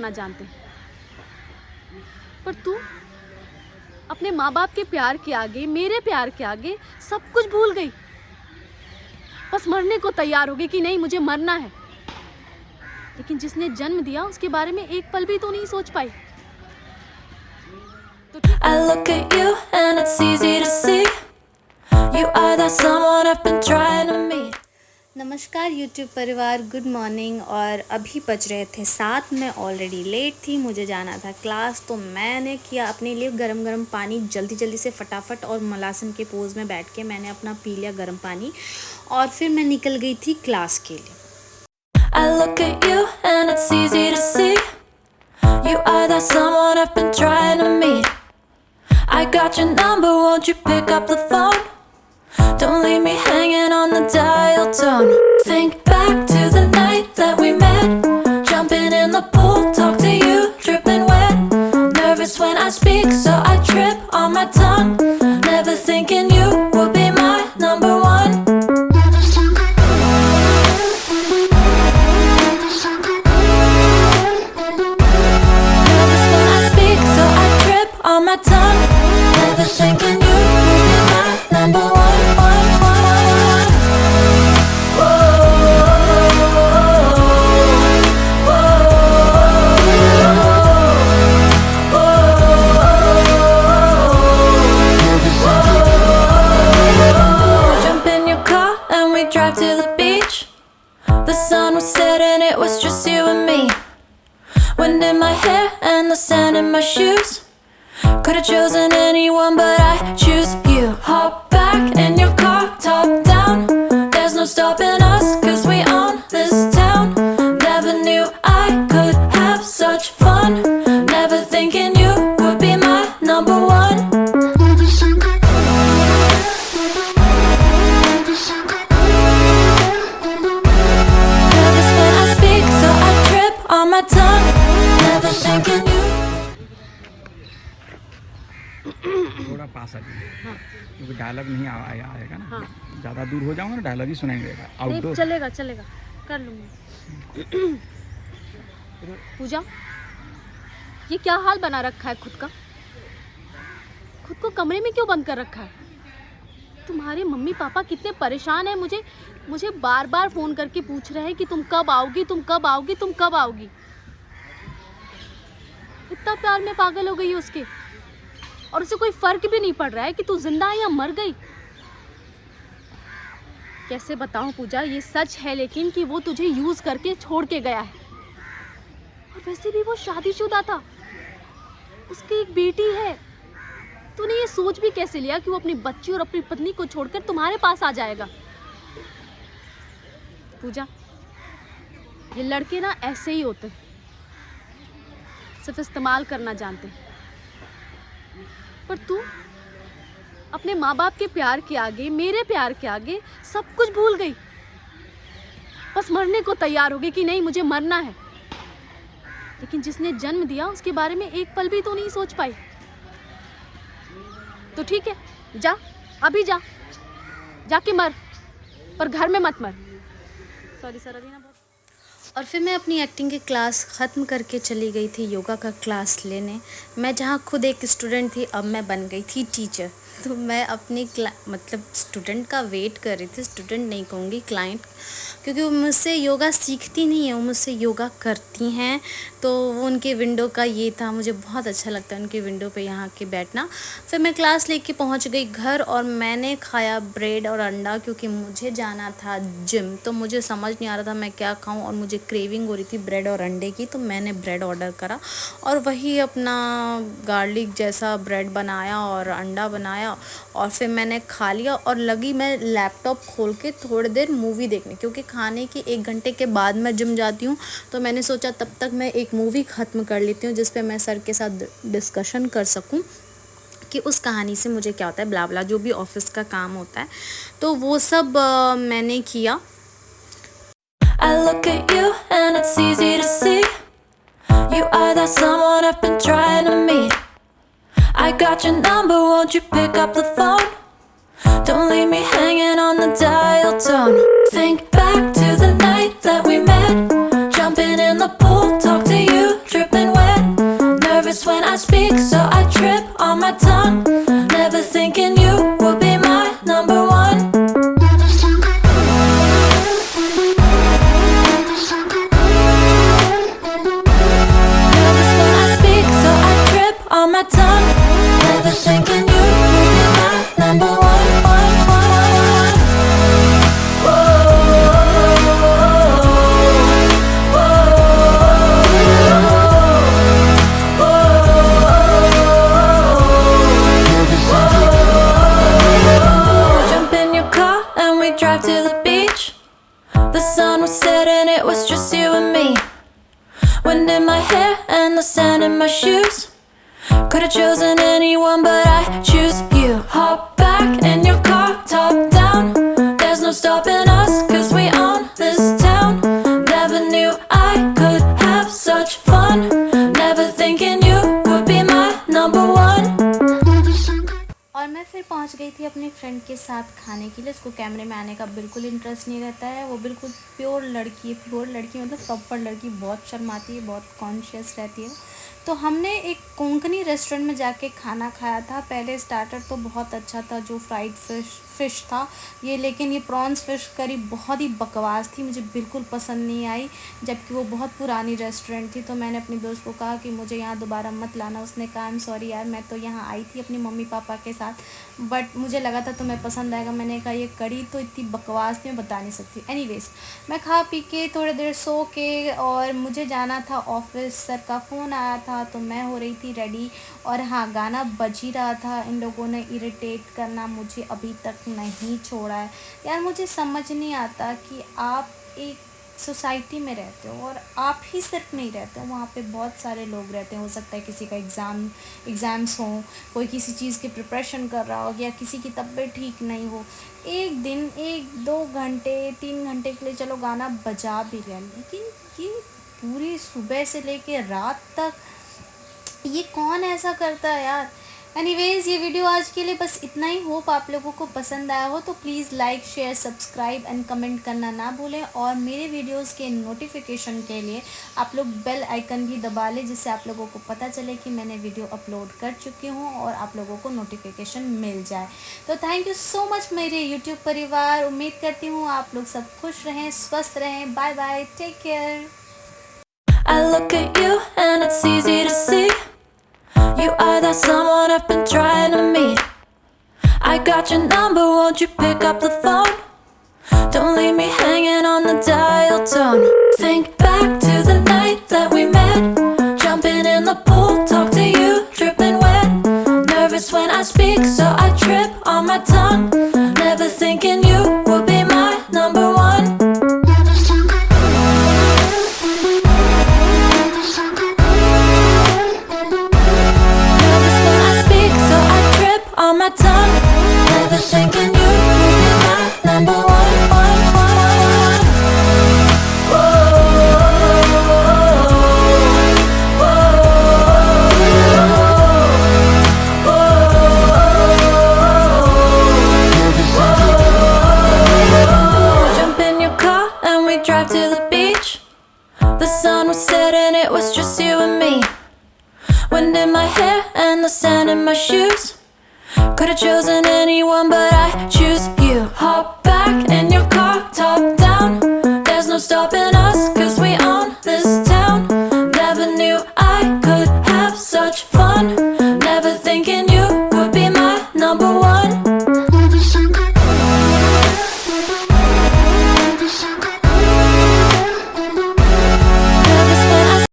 करना जानते, पर तू अपने माँ बाप के प्यार के आगे, मेरे प्यार के आगे सब कुछ भूल गई। बस मरने को तैयार हो गई कि नहीं मुझे मरना है, लेकिन जिसने जन्म दिया उसके बारे में एक पल भी तो नहीं सोच पाई। I look at you and it's easy to see you are that someone I've been trying to meet. नमस्कार यूट्यूब परिवार, गुड मॉर्निंग। और अभी बज रहे थे 7। मैं ऑलरेडी लेट थी, मुझे जाना था क्लास। तो मैंने किया अपने लिए गरम गरम पानी, जल्दी जल्दी से फटाफट, और मलासन के पोज में बैठ के मैंने अपना पी लिया गरम पानी, और फिर मैं निकल गई थी क्लास के लिए। I look at you and it's easy to see you are that someone I've been trying to meet. I got your number, won't you pick up the phone? Don't leave me hanging on the dial tone. Think back to the night that we met, jumping in the pool, talk to you, dripping wet. Nervous when I speak, so I trip on my tongue. Never thinking you would be my number one. Nervous when I speak, so I trip on my tongue. Never thinking you would be my number one. Drive to the beach. The sun was setting, it was just you and me. Wind in my hair and the sand in my shoes. Could've chosen anyone, but I choose you. Hop back in your car, top down. There's no stopping us, 'cause we own this town. Never knew I could have such fun. Never thinking you would be my number one. My tongue, never thinking you. थोड़ा पास आ जाइए, क्योंकि dialogue नहीं आएगा ना। ज़्यादा दूर हो जाऊंगा ना, डायलॉग ही सुनाई देगा। आउटडोर चलेगा चलेगा, कर लूँगी। पूजा, ये क्या हाल बना रखा है खुद का? खुद को कमरे में क्यों बंद कर रखा है? तुम्हारे मम्मी पापा कितने परेशान हैं, मुझे बार बार फ़ोन करके पूछ रहे हैं कि तुम कब आओगी, तुम कब आओगी, तुम कब आओगी। इतना प्यार में पागल हो गई है उसके, और उसे कोई फ़र्क भी नहीं पड़ रहा है कि तू जिंदा है या मर गई। कैसे बताऊं पूजा, ये सच है लेकिन कि वो तुझे यूज़ करके छोड़ के गया है। और वैसे भी वो शादीशुदा था, उसकी एक बेटी है। तूने ये सोच भी कैसे लिया कि वो अपनी बच्ची और अपनी पत्नी को छोड़कर तुम्हारे पास आ जाएगा? पूजा, ये लड़के ना ऐसे ही होते, सिर्फ इस्तेमाल करना जानते। पर तू अपने माँ बाप के प्यार के आगे, मेरे प्यार के आगे सब कुछ भूल गई। बस मरने को तैयार हो गई कि नहीं मुझे मरना है, लेकिन जिसने जन्म दिया उसके बारे में एक पल भी तो नहीं सोच पाई। तो ठीक है, जा, अभी जा, जाके मर, पर घर में मत मर। सॉरी सर, अभी ना बहुत। और फिर मैं अपनी एक्टिंग की क्लास ख़त्म करके चली गई थी योगा का क्लास लेने। मैं जहाँ खुद एक स्टूडेंट थी, अब मैं बन गई थी टीचर। तो मैं अपनी मतलब स्टूडेंट का वेट कर रही थी, स्टूडेंट नहीं कहूँगी, क्लाइंट, क्योंकि वो मुझसे योगा सीखती नहीं है, वो मुझसे योगा करती हैं। तो वो उनके विंडो का ये था, मुझे बहुत अच्छा लगता है उनके विंडो पे यहाँ के बैठना। फिर मैं क्लास लेके पहुँच गई घर, और मैंने खाया ब्रेड और अंडा, क्योंकि मुझे जाना था जिम। तो मुझे समझ नहीं आ रहा था मैं क्या खाऊँ, और मुझे क्रेविंग हो रही थी ब्रेड और अंडे की। तो मैंने ब्रेड ऑर्डर करा और वही अपना गार्लिक जैसा ब्रेड बनाया और अंडा बनाया, और फिर मैंने खा लिया। और लगी मैं लैपटॉप खोल के थोड़ी देर मूवी देखने, क्योंकि खाने के 1 घंटे के बाद मैं जिम जाती हूँ। तो मैंने सोचा तब तक मैं एक मूवी ख़त्म कर लेती हूँ, जिस पे मैं सर के साथ डिस्कशन कर सकूँ कि उस कहानी से मुझे क्या होता है, ब्ला ब्ला, जो भी ऑफिस का काम होता है। तो वो सब मैंने किया। I look at you and it's easy to see you are that someone I've been trying to meet. I got your number, won't you pick up the phone? Don't leave me hanging on the dial tone. Think back to the night that we met, jumping in the pool, talk to you, dripping trip on my tongue. Never thinking you would be my number one. Nervous when I speak, so I trip on my tongue. Never thinking you would be my number one. Jump in your car and we drive to the beach. The sun was setting, it was just you and me. Wind in my hair and the sand in my shoes. Could've chosen anyone, but I choose you. Hop back in your car, top down. There's no stopping us, 'cause we own this town. Never knew I could have such fun. Never thinking you would be my number one. और मैं फिर पहुंच गई थी अपनी friend के साथ खाने के लिए। उसको कैमरे में आने का बिल्कुल इंटरेस्ट नहीं रहता है। वो बिल्कुल प्योर लड़की है, प्योर लड़की मतलब प्रॉपर लड़की, बहुत शर्माती है, बहुत कॉन्शियस रहती है। तो हमने एक कोंकणी रेस्टोरेंट में जाके खाना खाया था। पहले स्टार्टर तो बहुत अच्छा था, जो फ्राइड फ़िश था ये, लेकिन ये प्रॉन्स फ़िश करी बहुत ही बकवास थी, मुझे बिल्कुल पसंद नहीं आई। जबकि वो बहुत पुरानी रेस्टोरेंट थी। तो मैंने अपनी दोस्त को कहा कि मुझे यहाँ दोबारा मत लाना। उसने कहा आई एम सॉरी यार, मैं तो यहाँ आई थी अपनी मम्मी पापा के साथ, बट मुझे लगा था तुम्हें पसंद आएगा। मैंने कहा ये कड़ी तो इतनी बकवास थी, मैं बता नहीं सकती। एनीवेज, मैं खा पी के थोड़ी देर सो के, और मुझे जाना था ऑफिस। सर का फ़ोन आया था तो मैं हो रही थी रेडी। और हाँ, गाना बज ही रहा था। इन लोगों ने इरिटेट करना मुझे अभी तक नहीं छोड़ा है यार। मुझे समझ नहीं आता कि आप एक सोसाइटी में रहते हो और आप ही सिर्फ नहीं रहते हो, वहाँ पे बहुत सारे लोग रहते हैं। हो सकता है किसी का एग्ज़ाम्स हो, कोई किसी चीज़ की प्रिपरेशन कर रहा हो, या किसी की तबीयत ठीक नहीं हो। एक दिन 1-2 घंटे 3 घंटे के लिए चलो गाना बजा भी लिया, लेकिन ये पूरी सुबह से लेके रात तक ये कौन ऐसा करता है यार। एनीवेज़, ये वीडियो आज के लिए बस इतना ही। होप आप लोगों को पसंद आया हो, तो please like share subscribe and comment करना ना भूलें। और मेरे वीडियोस के नोटिफिकेशन के लिए आप लोग बेल आइकन भी दबा लें, जिससे आप लोगों को पता चले कि मैंने वीडियो अपलोड कर चुकी हूँ और आप लोगों को नोटिफिकेशन मिल जाए। तो थैंक यू सो मच मेरे यूट्यूब परिवार। उम्मीद करती हूँ आप लोग सब खुश रहें, स्वस्थ रहें। Bye bye, take care. I look at you and it's easy to see. You are that someone I've been trying to meet. I got your number, won't you pick up the phone? Don't leave me hanging on the dial tone. Think back to the night that we met. Jumping in the pool, talk to you, dripping wet. Nervous when I speak, so I trip on my tongue. Never thinking you would be my number one. On my tongue, never thinking you would be my number one. Jump in your car and we drive to the beach. The sun was setting, it was just you and me. Wind in my hair and the sand in my shoes. Could've chosen anyone, but I choose you. Hop back in your car, top down. There's no stopping us, 'cause we own this town.